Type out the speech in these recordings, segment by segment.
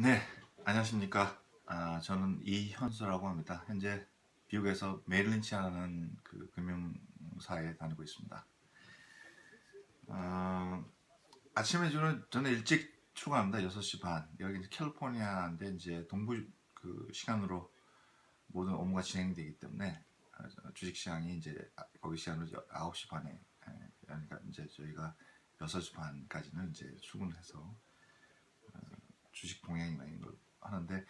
네, 안녕하십니까. 저는 이현수라고 합니다. 현재 미국에서 메릴린치라는 그 금융사에 다니고 있습니다. 어, 아침에 저는 일찍 출근합니다. 6시 반. 여기 이제 캘리포니아인데 이제 동부 그 시간으로 모든 업무가 진행되기 때문에 주식 시장이 이제 거기 시간으로 9시 반에 그러니까 이제 저희가 6시 반까지는 이제 출근해서 주식 동향이나 이런 걸 하는데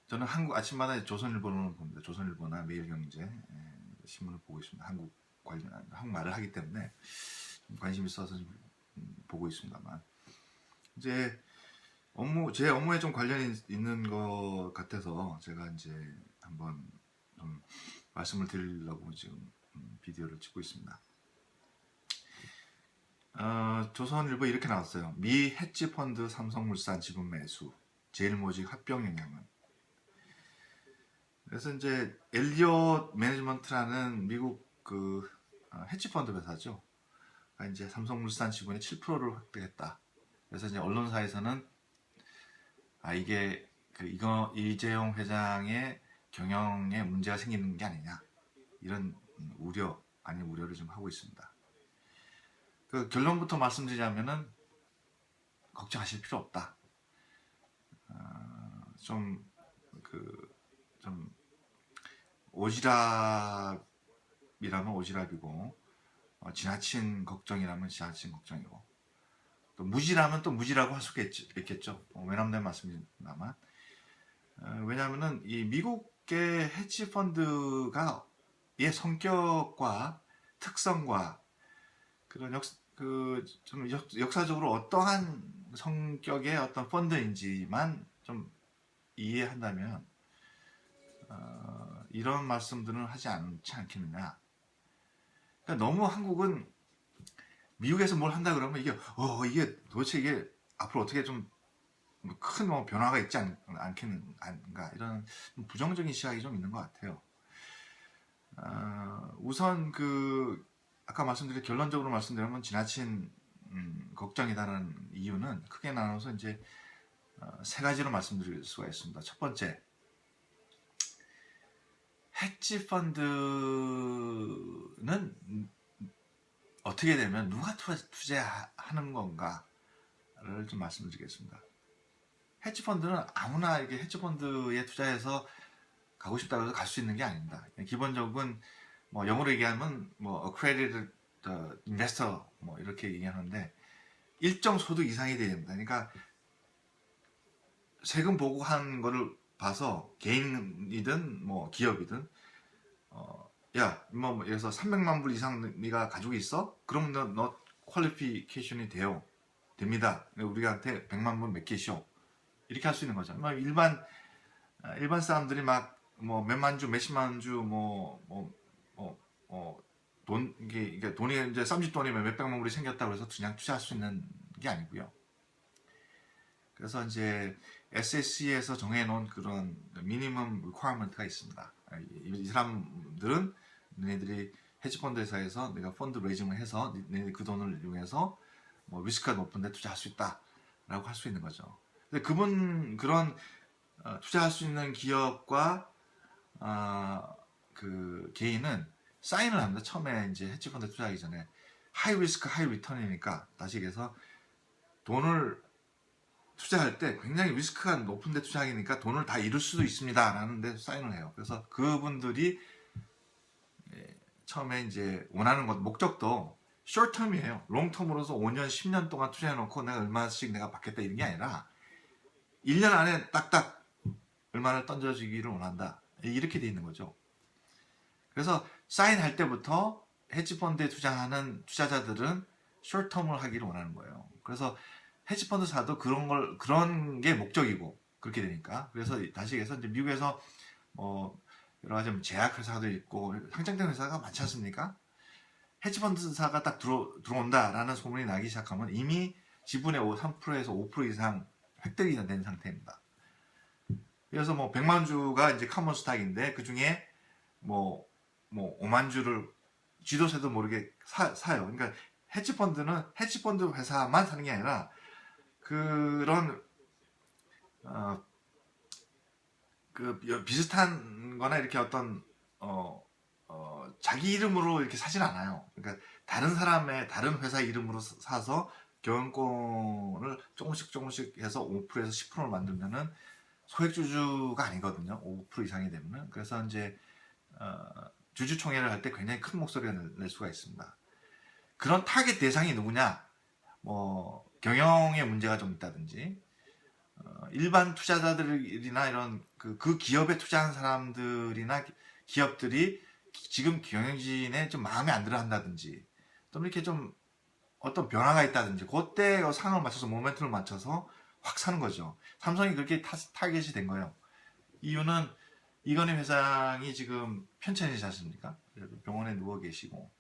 저는 한국 아침마다 조선일보를 봅니다. 조선일보나 매일경제 신문을 보고 있습니다. 한국 관련 한국말을 하기 때문에 관심 있어서 보고 있습니다만 이제 제 업무에 좀 관련이 있는 것 같아서 제가 이제 한번 좀 말씀을 드리려고 지금 비디오를 찍고 있습니다. 조선일보 이렇게 나왔어요. 미 헤지펀드 삼성물산 지분 매수, 제일모직 합병 영향은. 그래서 이제 엘리엇 매니지먼트라는 미국 그 헤지펀드 회사죠. 이제 삼성물산 지분의 7%를 획득했다. 그래서 이제 언론사에서는 이게 이거 이재용 회장의 경영에 문제가 생기는 게 아니냐 이런 우려 아닌 우려를 좀 하고 있습니다. 그 결론부터 말씀드리자면은 걱정하실 필요 없다. 좀 오지랖이라면 오지랖이고 지나친 걱정이라면 지나친 걱정이고 또 무지라면 또 무지라고 할 수가 있겠죠. 외람된 말씀입니다만 왜냐하면은 이 미국의 헤지펀드가 의 성격과 특성과 그런 좀 역사적으로 어떠한 성격의 어떤 펀드인지만 좀 이해한다면 이런 말씀들은 하지 않지 않겠느냐. 그러니까 너무 한국은 미국에서 뭘 한다 그러면 이게 도대체 이게 앞으로 어떻게 좀 큰 변화가 있지 않겠는가 이런 부정적인 시각이 좀 있는 것 같아요. 우선 아까 말씀드린 결론적으로 말씀드리면 지나친 걱정이다라는 이유는 크게 나눠서 이제 세 가지로 말씀드릴 수가 있습니다. 첫 번째, 헤지 펀드는 어떻게 되면 누가 투자하는 건가를 좀 말씀드리겠습니다. 헤지 펀드는 아무나 이렇게 헤지 펀드에 투자해서 가고 싶다고 해서 갈 수 있는 게 아닙니다. 기본적인 영어로 얘기하면 accredited investor 이렇게 얘기하는데 일정 소득 이상이 돼야 됩니다. 그러니까 세금 보고한 거를 봐서 개인이든 기업이든 그래서 300만 불 이상 네가 가지고 있어? 그럼 너 퀄리피케이션이 됩니다. 우리한테 100만 불 맡기시오. 이렇게 할 수 있는 거죠. 일반 사람들이 몇만 주, 몇십만 주, 이게 돈이 이제 쌈짓돈이면 몇백만 불이 생겼다고 해서 그냥 투자할 수 있는 게 아니고요. 그래서 이제 SEC에서 정해놓은 그런 미니멈 리퀘어먼트가 있습니다. 이 사람들은 너네들이 헤지펀드 회사에서 내가 펀드 레이징을 해서 너네들이 그 돈을 이용해서 리스크가 높은데 투자할 수 있다라고 할 수 있는 거죠. 근데 그런 투자할 수 있는 기업과 그 개인은 사인을 합니다. 처음에 이제 헤지펀드 투자하기 전에 하이 리스크 하이 리턴이니까 다시 얘기해서 돈을 투자할 때 굉장히 리스크가 높은 데 투자하니까 돈을 다 잃을 수도 있습니다 라는 데 사인을 해요. 그래서 그분들이 처음에 이제 원하는 목적도 숏텀이에요. 롱텀으로서 5년 10년 동안 투자해놓고 내가 얼마씩 내가 받겠다 이런 게 아니라 1년 안에 딱딱 얼마를 던져주기를 원한다 이렇게 돼 있는 거죠. 그래서 사인할 때부터 헤지펀드에 투자하는 투자자들은 숏텀을 하기를 원하는 거예요. 그래서 헤지펀드사도 그런 게 목적이고 그렇게 되니까. 그래서 다시 얘기해서 이제 미국에서 여러 가지 제약회사도 있고 상장된 회사가 많지 않습니까? 헤지펀드사가 딱 들어온다라는 소문이 나기 시작하면 이미 지분의 3%에서 5% 이상 획득이 된 상태입니다. 그래서 100만 주가 이제 카먼 스탁인데 그 중에 5만 주를 쥐도새도 모르게 사요. 그러니까 헤지펀드는 헤지펀드 회사만 사는 게 아니라 그런 비슷한 거나 이렇게 어떤 자기 이름으로 이렇게 사진 않아요. 그러니까 다른 사람의 다른 회사 이름으로 사서 경영권을 조금씩 해서 5%에서 10%를 만들면은 소액주주가 아니거든요. 5% 이상이 되면은. 그래서 이제 주주총회를 할 때 굉장히 큰 목소리를 낼 수가 있습니다. 그런 타겟 대상이 누구냐? 뭐 경영에 문제가 좀 있다든지 일반 투자자들이나 이런 그 기업에 투자한 사람들이나 기업들이 지금 경영진에 좀 마음에 안 들어 한다든지 또 이렇게 좀 어떤 변화가 있다든지 그때 상황을 맞춰서 모멘텀을 맞춰서 확 사는 거죠. 삼성이 그렇게 타겟이 된 거예요. 이유는 이건희 회장이 지금 편찮으시지 않습니까? 병원에 누워 계시고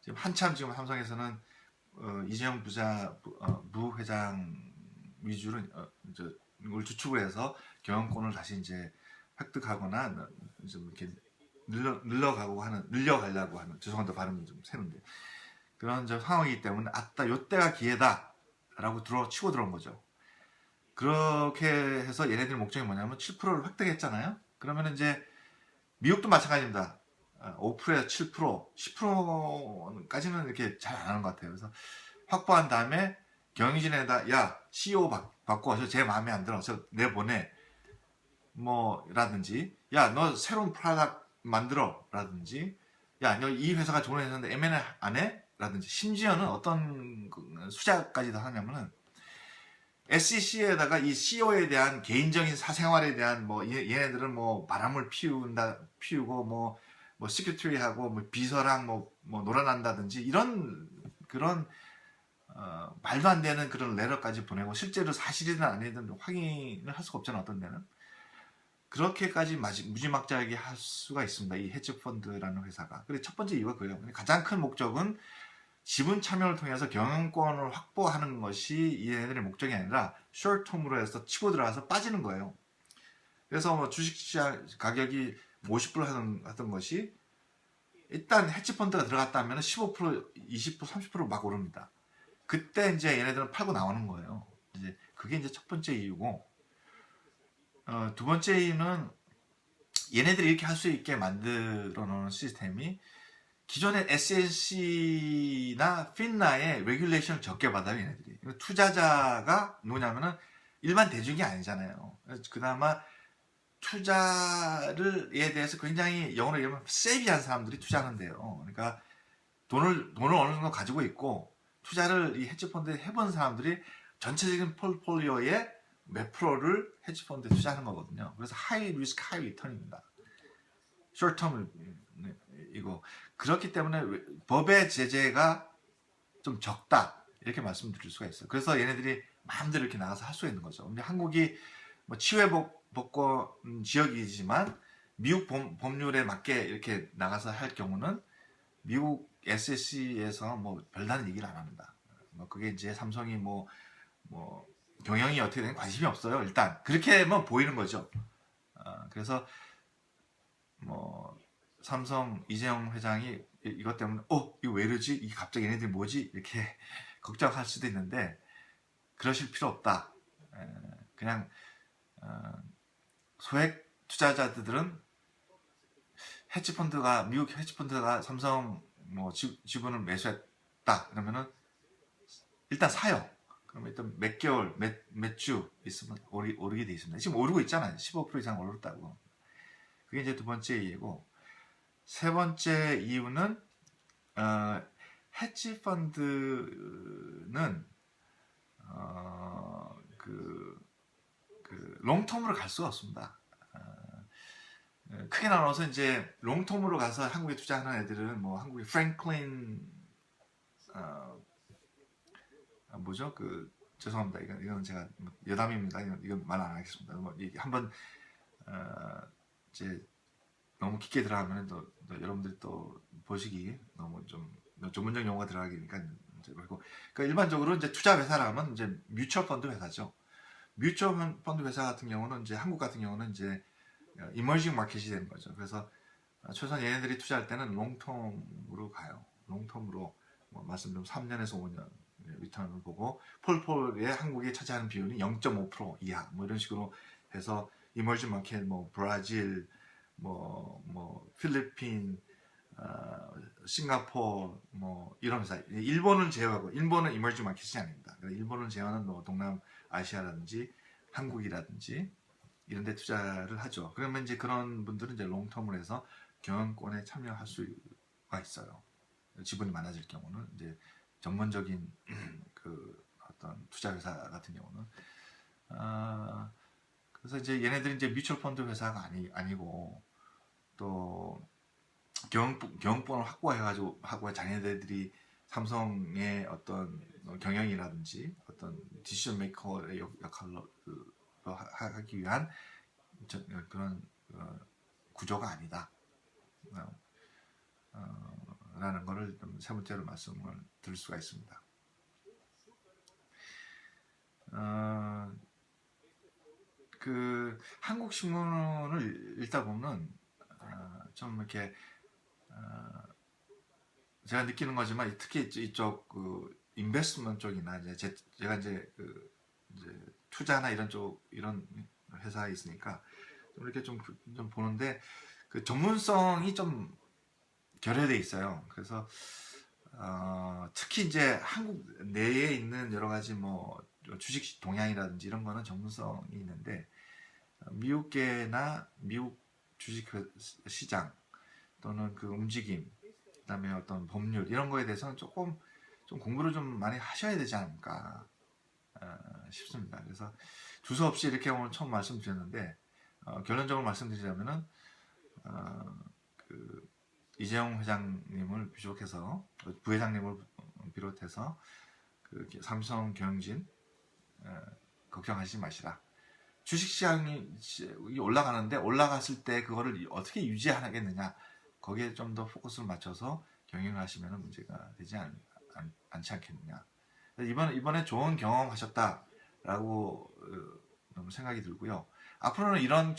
지금 한참 지금 삼성에서는 이재용 부회장 위주로 이걸 주축을 해서 경영권을 다시 이제 획득하거나 좀 이렇게 늘려가려고 하는 죄송합니다 발음이 좀 새는데 그런 상황이기 때문에 아따 요때가 기회다라고 치고 들어온 거죠. 그렇게 해서 얘네들 목적이 뭐냐면 7%를 획득했잖아요. 그러면 이제 미국도 마찬가지입니다. 5%에서 7%, 10%까지는 이렇게 잘 안 하는 것 같아요. 그래서 확보한 다음에 경영진에다 야 CEO 바꿔 제 마음에 안 들어 저 내보내 뭐 라든지 야 너 새로운 프로덕트 만들어 라든지 야 너 이 회사가 좋은 회사인데 M&A 안 해? 라든지 심지어는 어떤 수작까지도 하냐면은 SEC에다가 이 CEO에 대한 개인적인 사생활에 대한 뭐 얘네들은 뭐 바람을 피우고 뭐 시큐리티하고 뭐 비서랑 뭐 놀아난다든지 이런 그런 말도 안 되는 그런 레터까지 보내고 실제로 사실이든 아니든 확인을 할 수가 없잖아 어떤 데는 그렇게까지 무지막지하게 할 수가 있습니다. 이 헤지펀드라는 회사가. 그래서 첫 번째 이유가 그래요. 가장 큰 목적은 지분 참여를 통해서 경영권을 확보하는 것이 얘네들의 목적이 아니라 숏텀으로 해서 치고 들어가서 빠지는 거예요. 그래서 뭐 주식시장 가격이 50불 하던 것이 일단 헤지펀드가 들어갔다 하면 15%, 20%, 30%막 오릅니다. 그때 이제 얘네들은 팔고 나오는 거예요. 이제 그게 이제 첫 번째 이유고, 두 번째 이유는 얘네들이 이렇게 할 수 있게 만들어 놓은 시스템이 기존의 SEC나 FINRA의 레귤레이션을 적게 받아요, 얘네들이. 투자자가 누구냐면은 일반 대중이 아니잖아요. 그나마 투자를에 대해서 굉장히 영어로 얘기하면 세비한 사람들이 투자하는데요. 그러니까 돈을 어느 정도 가지고 있고 투자를 이 헤지펀드에 해본 사람들이 전체적인 폴폴리오의 몇 프로를 헤지펀드에 투자하는 거거든요. 그래서 하이 리스크 하이 리턴입니다. 숏텀 이거 그렇기 때문에 법의 제재가 좀 적다 이렇게 말씀드릴 수가 있어요. 그래서 얘네들이 마음대로 이렇게 나가서 할 수 있는 거죠. 근데 한국이 뭐 치외법권 지역이지만 미국 법률에 맞게 이렇게 나가서 할 경우는 미국 SEC에서 뭐 별다른 얘기를 안 합니다. 뭐 그게 이제 삼성이 뭐 경영이 어떻게 되는 관심이 없어요. 일단 그렇게만 보이는 거죠. 그래서 뭐 삼성 이재용 회장이 이것 때문에 이거 왜 이러지? 이게 갑자기 얘네들이 뭐지? 이렇게 걱정할 수도 있는데 그러실 필요 없다. 그냥 소액 투자자들은 미국 헤지펀드가 삼성 뭐 지분을 매수했다 그러면은 일단 사요. 그러면 일단 몇 개월, 몇 주 있으면 오르게 돼 있습니다. 지금 오르고 있잖아요. 15% 이상 오르다고. 그게 이제 두 번째 이유고, 세 번째 이유는 헤지 펀드는 롱텀으로 갈 수가 없습니다. 크게 나눠서 이제 롱텀으로 가서 한국에 투자하는 애들은 뭐 한국의 프랭클린 뭐죠? 죄송합니다. 이건 제가 여담입니다. 이건 말 안 하겠습니다. 뭐 한번 이제 너무 깊게 들어가면 또 여러분들이 또 보시기 너무 좀 전문적 용어가 들어가니까 그리고 그러니까 일반적으로 이제 투자 회사라면 이제 뮤추얼 펀드 회사죠. 뮤추얼 펀드 회사 같은 경우는 이제 한국 같은 경우는 이제 이머징 마켓이 되는 거죠. 그래서 최소한 얘네들이 투자할 때는 롱텀으로 가요. 롱텀으로 뭐 말씀드린 3년에서 5년 리턴을 보고 폴폴에 한국이 차지하는 비율이 0.5% 이하 뭐 이런 식으로 해서 이머징 마켓, 뭐 브라질, 필리핀, 싱가포르, 뭐 이런 회사, 일본은 제외하고, 일본은 이머징 마켓이 아닙니다. 일본을 제외하는 뭐 동남아시아라든지 한국이라든지 이런 데 투자를 하죠. 그러면 이제 그런 분들은 이제 롱텀을 해서 경영권에 참여할 수가 있어요. 지분이 많아질 경우는 이제 전문적인 그 어떤 투자 회사 같은 경우는 그래서 이제 얘네들이 이제 뮤추얼 펀드 회사가 아니고 또 경영권을 확보해가지고 하고 자기네들이 삼성의 어떤 경영이라든지 어떤 디시전 메이커의 역할로 하기 위한 그런 구조가 아니다. 라는 것을 세 번째로 말씀을 드릴 수가 있습니다. 그 한국 신문을 읽다 보면 좀 이렇게 제가 느끼는 거지만 특히 이쪽 그 인베스트먼트 쪽이나 제가 이제 투자나 이런 쪽 이런 회사에 있으니까 좀 이렇게 좀 보는데 그 전문성이 좀 결여돼 있어요. 그래서 특히 이제 한국 내에 있는 여러 가지 뭐 주식 동향이라든지 이런 거는 전문성이 있는데 미국계나 미국 주식 시장 또는 그 움직임, 그다음에 어떤 법률 이런 거에 대해서는 조금 좀 공부를 좀 많이 하셔야 되지 않을까 싶습니다. 그래서 두서없이 이렇게 오늘 처음 말씀드렸는데 결론적으로 말씀드리자면은 그 이재용 회장님을 비롯해서 부회장님을 비롯해서 그 삼성 경영진 걱정하지 마시라. 주식시장이 올라가는데 올라갔을 때 그거를 어떻게 유지하겠느냐 거기에 좀 더 포커스를 맞춰서 경영을 하시면 문제가 되지 않지 않겠느냐. 이번에 좋은 경험하셨다라고 생각이 들고요. 앞으로는 이런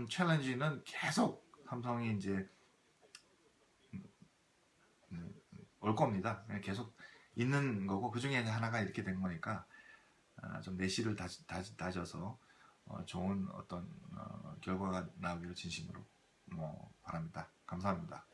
챌린지는 계속 삼성이 이제 올 겁니다. 계속 있는 거고 그 중에 하나가 이렇게 된 거니까 좀 내실을 다져서 좋은 어떤 결과가 나오기를 진심으로 바랍니다. 감사합니다.